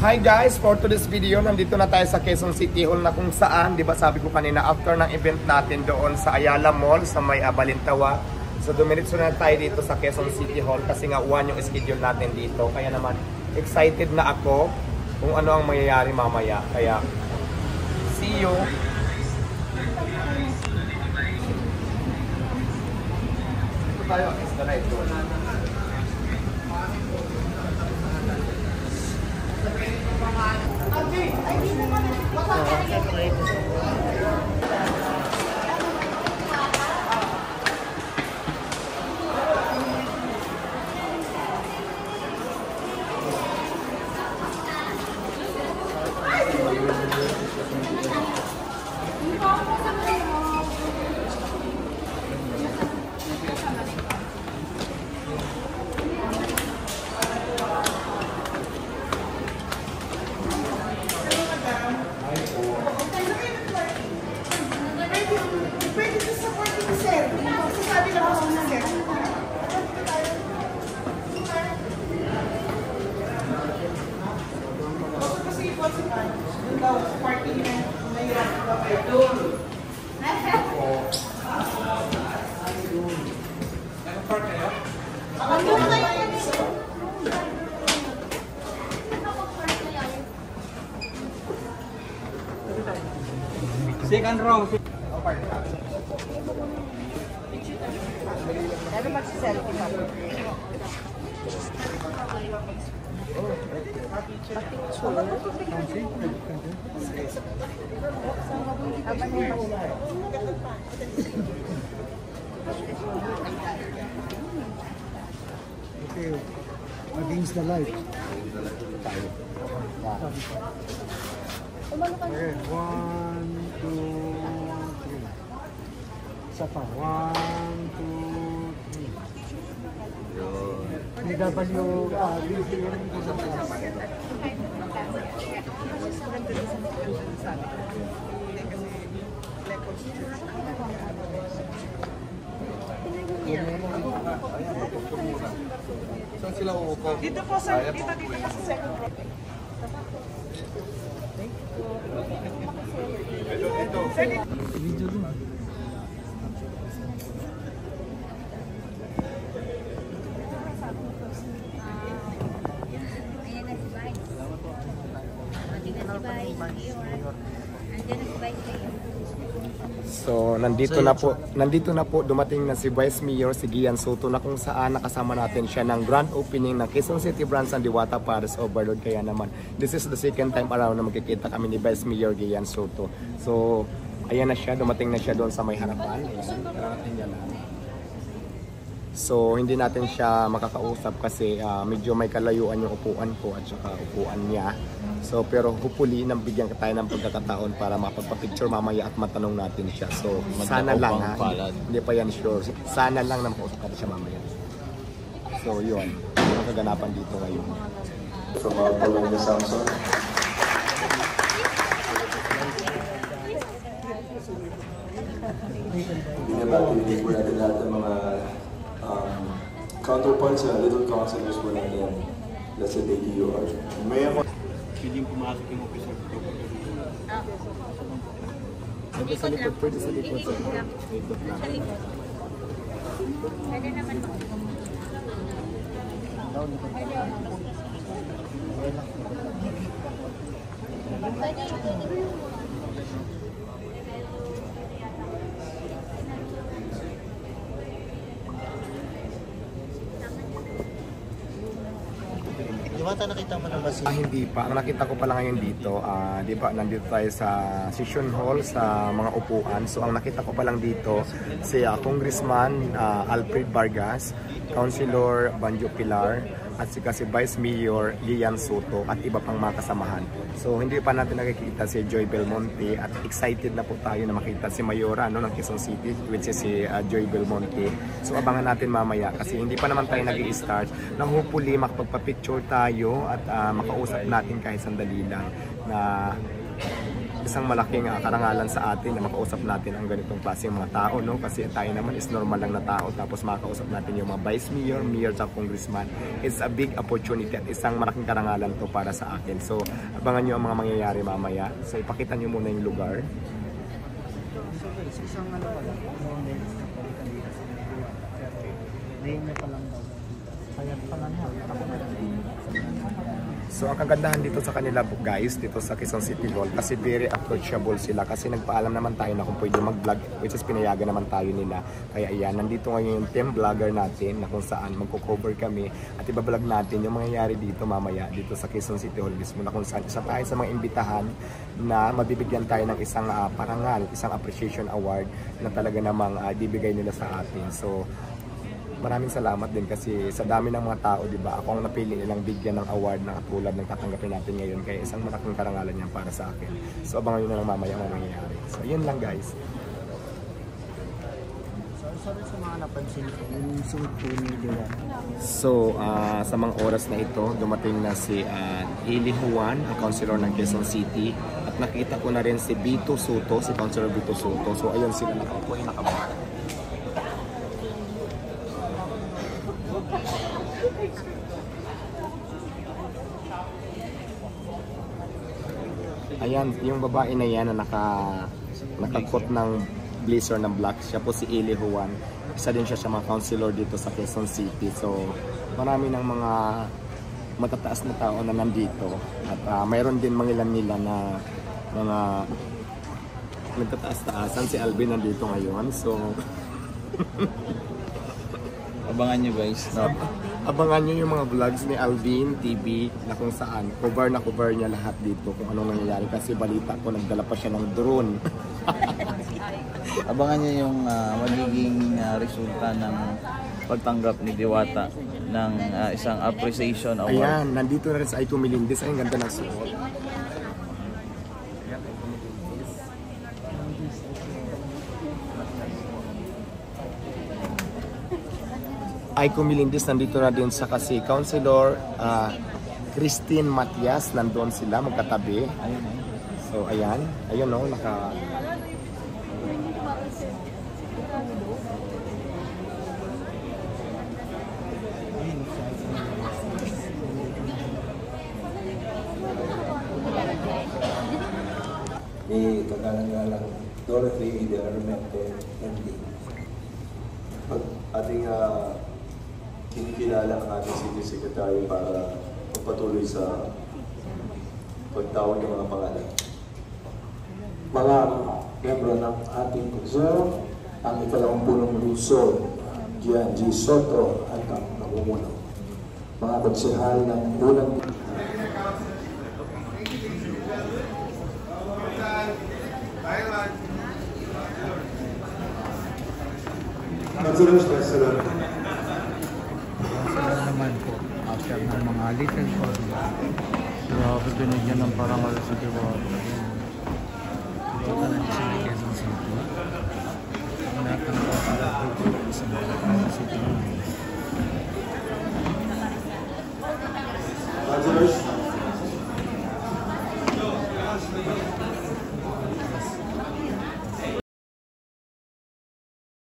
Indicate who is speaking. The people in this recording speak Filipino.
Speaker 1: Hi guys, for today's video, nandito na tayo sa Quezon City Hall na kung saan, di ba sabi ko kanina, after ng event natin doon sa Ayala Mall, sa may Balintawa. So dumiritso na tayo dito sa Quezon City Hall kasi nga uwan yung schedule natin dito. Kaya naman, excited na ako kung ano ang mangyayari mamaya. Kaya, see you! Dito tayo, is the right door.
Speaker 2: Second row.
Speaker 3: Ano magsiselfie pa?
Speaker 2: Okay, against the light. Okay, 1, 2, 3. Isa pa, 1, 2, 3. DW,
Speaker 1: Saan sila uupo?
Speaker 3: Dito po sa dito po sa second row.
Speaker 2: video dun.
Speaker 1: So, nandito na po, dumating na si Vice Mayor, si Gian Soto, na kung saan nakasama natin siya ng grand opening ng Quezon City branch ng Diwata Paris Overload. Kaya naman, this is the second time around na magkikita kami ni Vice Mayor Gian Soto. So, ayan na siya, dumating na siya doon sa may harapan. Ayan. So, hindi natin siya makakausap kasi medyo may kalayuan yung upuan ko at saka upuan niya. So, pero hopefully, nabigyan ka tayo ng pagkakataon para makapagpa-picture mamaya at matanong natin siya. So, sana lang ha, hindi pa yan sure. Sana lang na makausap ka siya mamaya. So, yun. Yun ang kaganapan dito ngayon.
Speaker 4: From our Polonia Samson. Hindi po natin lahat ng mga counterparts sa little counselors po natin. Let's say DQR. May ako
Speaker 2: Hindi pumasok yung officer.
Speaker 1: Pwede sa likod, pwede sa likod.
Speaker 5: Pwede naman mo.
Speaker 2: Diwata, nakita mo na ba si...
Speaker 1: Hindi pa. Ang nakita ko pala ngayon dito, di ba, nandito tayo sa session hall sa mga upuan. So, ang nakita ko pa lang dito, si Congressman Alfred Vargas, Councilor Banjo Pilar, at si Vice Mayor Gian Soto at iba pang mga kasamahan. So, hindi pa natin nakikita si Joy Belmonte at excited na po tayo na makita si Mayora ng Quezon City, which is si Joy Belmonte. So, abangan natin mamaya kasi hindi pa naman tayo nag-i-start. Nang hopefully makapagpa-picture tayo at makausap natin kahit sandali lang na isang malaking karangalan sa atin na makausap natin ang ganitong klaseng mga tao, no? Kasi tayo naman is normal lang na tao, tapos makausap natin yung mga vice mayor, mayor at congressman. It's a big opportunity at isang malaking karangalan to para sa akin. So abangan nyo ang mga mangyayari mamaya. So ipakita nyo muna yung lugar.
Speaker 2: Isang ano pala, ngayon na palang daw. Kaya pala na, ako na lang.
Speaker 1: So ang kagandahan dito sa kanila guys, dito sa Quezon City Hall, kasi very approachable sila, kasi nagpaalam naman tayo na kung pwede mag-vlog, which is pinayagan naman tayo nila. Kaya ayan, nandito ngayon yung team vlogger natin na kung saan magko-cover kami at ibablog natin yung mangyayari dito mamaya dito sa Quezon City Hall mismo, na kung saan isa tayo sa mga imbitahan na mabibigyan tayo ng isang parangal, isang appreciation award na talaga namang ibibigay nila sa atin. So maraming salamat din kasi sa dami ng mga tao, di ba? Ako ang napili nilang bigyan ng award na katulad ng tatanggapin natin ngayon. Kaya isang malaking karangalan yan para sa akin. So abangan nyo na lang mamaya ang mangyayari. So yun lang guys.
Speaker 2: Sorry sa mga napansin ko, yung suit po ni Diwata.
Speaker 1: So sa mga oras na ito, dumating na si Eli Juan, ang councilor ng Quezon City. At nakita ko na rin si Vito Soto, si Councilor Vito Soto. So ayun sila nakaupo, nakabata. Ayan, yung babae na yan na nakakot ng blazer ng black, siya po si Eli Juan. Isa din siya sa mga councilor dito sa Quezon City. So marami ng mga matataas na tao na nandito. At mayroon din mga ilan na mga nagtataas-taasan. Si Alvin nandito ngayon. So
Speaker 6: abangan nyo guys. No?
Speaker 1: Abangan nyo yung mga vlogs ni Alvin TV na kung saan cover na cover niya lahat dito kung anong nangyayari, kasi balita ko nagdala pa siya ng drone.
Speaker 6: Abangan nyo yung magiging resulta ng pagtanggap ni Diwata ng isang appreciation award.
Speaker 1: Ayan, nandito na rin sa Aiko Melindez. Ay, ang ganda ng suot. Aiko Melindez nandito na din sa kasi Councilor Christine Matias, nandoon sila magkatabi. So ayan, ayun no, naka
Speaker 4: ni kagalang-galang Dorothy de Armente MD. Ating kinikilala ang ating City Secretary para magpatuloy sa pagtawag ng mga pangalan.
Speaker 7: Mga membro ng ating Consejo, ang ikalawang punong Luzon, Gian G. Soto at ang namumuno. Mga konsehal ng unang
Speaker 2: Sila naman po, after ng mga little for grabe binigyan ng parangal sa Diwata.